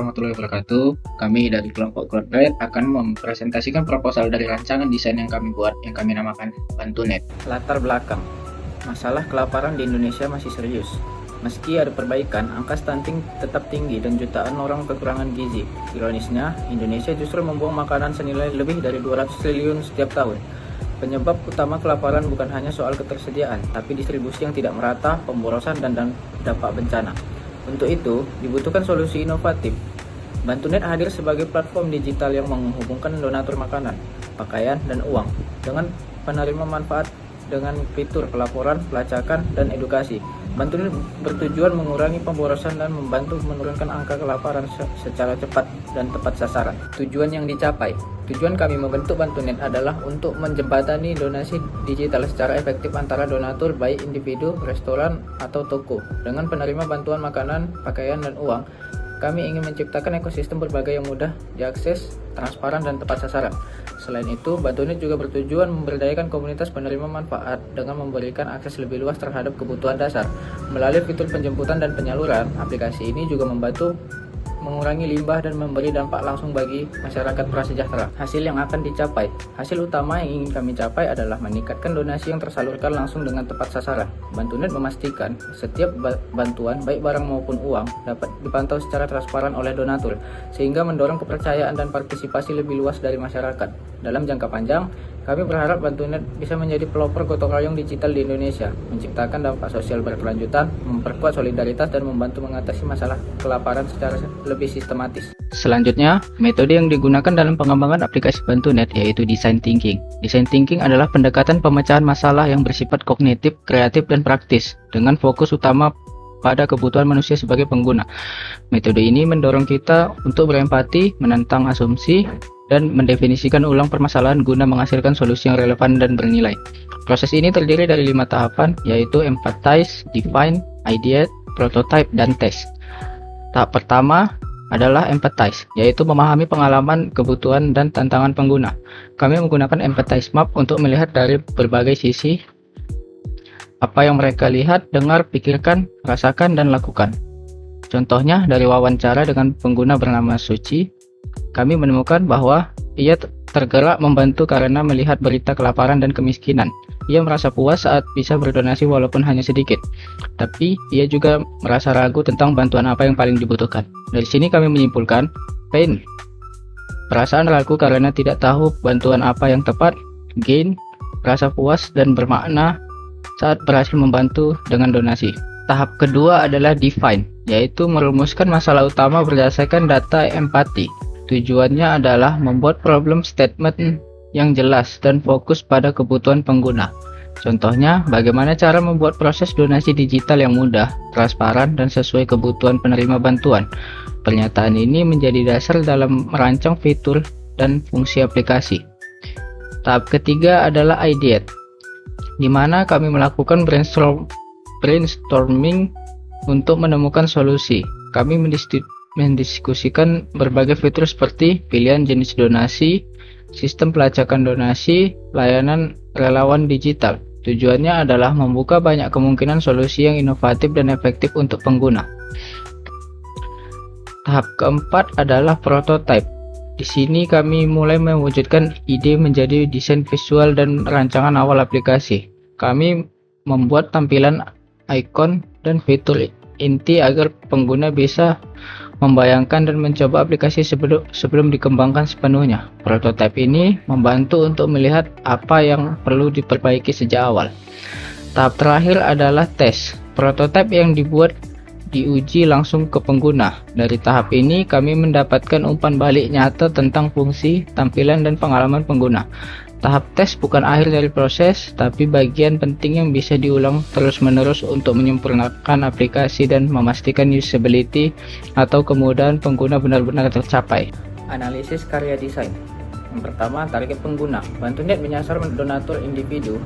warahmatullahi wabarakatuh. Kami dari kelompok Cloudbread akan mempresentasikan proposal dari rancangan desain yang kami buat, yang kami namakan Bantunet. Latar belakang. Masalah kelaparan di Indonesia masih serius. Meski ada perbaikan, angka stunting tetap tinggi dan jutaan orang kekurangan gizi. Ironisnya, Indonesia justru membuang makanan senilai lebih dari 200 triliun setiap tahun. Penyebab utama kelaparan bukan hanya soal ketersediaan, tapi distribusi yang tidak merata, pemborosan, dan dampak bencana. Untuk itu, dibutuhkan solusi inovatif. Bantunet hadir sebagai platform digital yang menghubungkan donatur makanan, pakaian, dan uang dengan penerima manfaat dengan fitur pelaporan, pelacakan, dan edukasi. Bantunet bertujuan mengurangi pemborosan dan membantu menurunkan angka kelaparan secara cepat dan tepat sasaran. Tujuan yang dicapai. Tujuan kami membentuk Bantunet adalah untuk menjembatani donasi digital secara efektif antara donatur baik individu, restoran, atau toko. Dengan penerima bantuan makanan, pakaian, dan uang, kami ingin menciptakan ekosistem berbagai yang mudah diakses, transparan, dan tepat sasaran. Selain itu, Bantunet juga bertujuan memberdayakan komunitas penerima manfaat dengan memberikan akses lebih luas terhadap kebutuhan dasar. Melalui fitur penjemputan dan penyaluran, aplikasi ini juga membantu mengurangi limbah dan memberi dampak langsung bagi masyarakat prasejahtera. Hasil yang akan dicapai. Hasil utama yang ingin kami capai adalah meningkatkan donasi yang tersalurkan langsung dengan tepat sasaran. Bantunet memastikan setiap bantuan, baik barang maupun uang, dapat dipantau secara transparan oleh donatur, sehingga mendorong kepercayaan dan partisipasi lebih luas dari masyarakat. Dalam jangka panjang, kami berharap Bantunet bisa menjadi pelopor gotong royong digital di Indonesia, menciptakan dampak sosial berkelanjutan, memperkuat solidaritas, dan membantu mengatasi masalah kelaparan secara lebih sistematis. Selanjutnya, metode yang digunakan dalam pengembangan aplikasi Bantunet yaitu design thinking. Design thinking adalah pendekatan pemecahan masalah yang bersifat kognitif, kreatif, dan praktis, dengan fokus utama pada kebutuhan manusia sebagai pengguna. Metode ini mendorong kita untuk berempati, menentang asumsi, dan mendefinisikan ulang permasalahan guna menghasilkan solusi yang relevan dan bernilai. Proses ini terdiri dari 5 tahapan, yaitu empathize, define, ideate, prototype, dan test. Tahap pertama adalah empathize, yaitu memahami pengalaman, kebutuhan, dan tantangan pengguna. Kami menggunakan empathize map untuk melihat dari berbagai sisi apa yang mereka lihat, dengar, pikirkan, rasakan, dan lakukan. Contohnya, dari wawancara dengan pengguna bernama Suci, kami menemukan bahwa ia tergerak membantu karena melihat berita kelaparan dan kemiskinan. Ia merasa puas saat bisa berdonasi walaupun hanya sedikit. Tapi, ia juga merasa ragu tentang bantuan apa yang paling dibutuhkan. Dari sini kami menyimpulkan, pain, perasaan ragu karena tidak tahu bantuan apa yang tepat. Gain, rasa puas dan bermakna saat berhasil membantu dengan donasi. Tahap kedua adalah define, yaitu merumuskan masalah utama berdasarkan data empati. Tujuannya adalah membuat problem statement yang jelas dan fokus pada kebutuhan pengguna. Contohnya, bagaimana cara membuat proses donasi digital yang mudah, transparan, dan sesuai kebutuhan penerima bantuan. Pernyataan ini menjadi dasar dalam merancang fitur dan fungsi aplikasi. Tahap ketiga adalah ideate, di mana kami melakukan brainstorming untuk menemukan solusi. Kami mendiskusikan berbagai fitur seperti pilihan jenis donasi, sistem pelacakan donasi, layanan relawan digital. Tujuannya adalah membuka banyak kemungkinan solusi yang inovatif dan efektif untuk pengguna. Tahap keempat adalah prototype. Di sini kami mulai mewujudkan ide menjadi desain visual dan rancangan awal aplikasi. Kami membuat tampilan ikon dan fitur inti agar pengguna bisa membayangkan dan mencoba aplikasi sebelum dikembangkan sepenuhnya. Prototipe ini membantu untuk melihat apa yang perlu diperbaiki sejak awal. Tahap terakhir adalah tes. Prototipe yang dibuat diuji langsung ke pengguna. Dari tahap ini kami mendapatkan umpan balik nyata tentang fungsi, tampilan, dan pengalaman pengguna. Tahap tes bukan akhir dari proses, tapi bagian penting yang bisa diulang terus-menerus untuk menyempurnakan aplikasi dan memastikan usability atau kemudahan pengguna benar-benar tercapai. Analisis karya desain. Yang pertama, target pengguna. Bantunet menyasar donatur individu,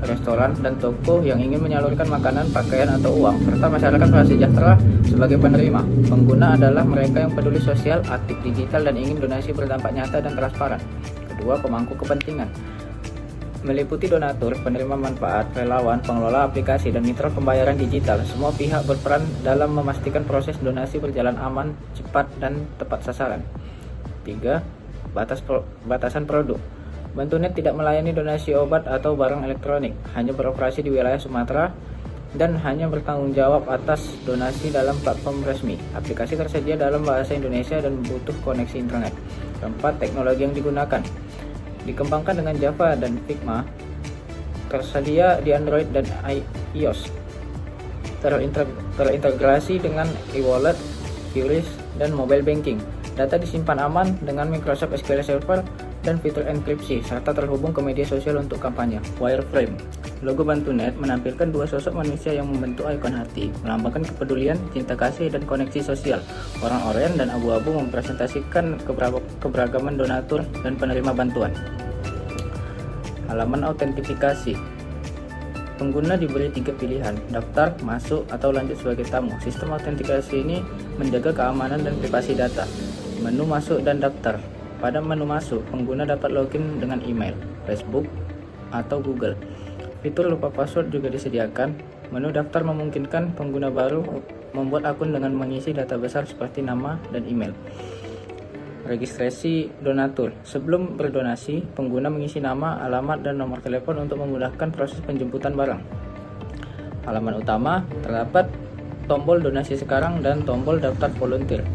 restoran, dan toko yang ingin menyalurkan makanan, pakaian, atau uang, serta masyarakat prasejahtera sebagai penerima. Pengguna adalah mereka yang peduli sosial, aktif digital, dan ingin donasi berdampak nyata dan transparan. Kedua, pemangku kepentingan. meliputi donatur, penerima manfaat, relawan, pengelola aplikasi, dan mitra pembayaran digital. Semua pihak berperan dalam memastikan proses donasi berjalan aman, cepat, dan tepat sasaran. 3. Batasan produk. Bantunet tidak melayani donasi obat atau barang elektronik, hanya beroperasi di wilayah Sumatera, dan hanya bertanggung jawab atas donasi dalam platform resmi. Aplikasi tersedia dalam bahasa Indonesia dan butuh koneksi internet. 4. Teknologi yang digunakan dikembangkan dengan Java dan Figma, tersedia di Android dan iOS, terintegrasi dengan e-wallet, QRIS, dan mobile banking. Data disimpan aman dengan Microsoft SQL Server dan fitur enkripsi, serta terhubung ke media sosial untuk kampanye. Wireframe. Logo Bantunet menampilkan dua sosok manusia yang membentuk ikon hati, melambangkan kepedulian, cinta kasih, dan koneksi sosial. Warna oranye dan abu-abu mempresentasikan keberagaman donatur dan penerima bantuan. Halaman autentifikasi. Pengguna diberi 3 pilihan, daftar, masuk, atau lanjut sebagai tamu. Sistem autentikasi ini menjaga keamanan dan privasi data. Menu masuk dan daftar. Pada menu masuk, pengguna dapat login dengan email, Facebook, atau Google. Fitur lupa password juga disediakan. Menu daftar memungkinkan pengguna baru membuat akun dengan mengisi data besar seperti nama dan email. Registrasi donatur. Sebelum berdonasi, pengguna mengisi nama, alamat, dan nomor telepon untuk memudahkan proses penjemputan barang. Halaman utama terdapat tombol donasi sekarang dan tombol daftar volunteer,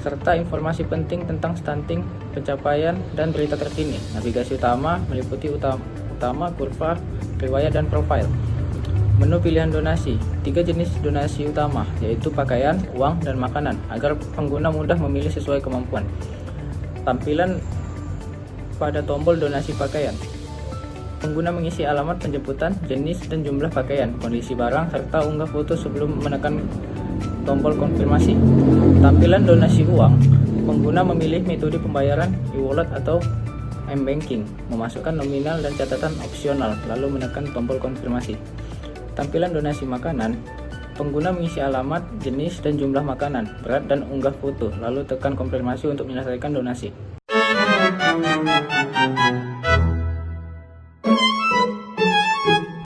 serta informasi penting tentang stunting, pencapaian, dan berita terkini. Navigasi utama meliputi utama, kurva, riwayat, dan profil. Menu pilihan donasi. 3 jenis donasi utama, yaitu pakaian, uang, dan makanan, agar pengguna mudah memilih sesuai kemampuan. Tampilan pada tombol donasi pakaian. Pengguna mengisi alamat penjemputan, jenis, dan jumlah pakaian, kondisi barang, serta unggah foto sebelum menekan tombol konfirmasi. Tampilan donasi uang. Pengguna memilih metode pembayaran, e-wallet atau m-banking, memasukkan nominal dan catatan opsional, lalu menekan tombol konfirmasi. Tampilan donasi makanan. Pengguna mengisi alamat, jenis, dan jumlah makanan, berat, dan unggah foto, lalu tekan konfirmasi untuk menyelesaikan donasi.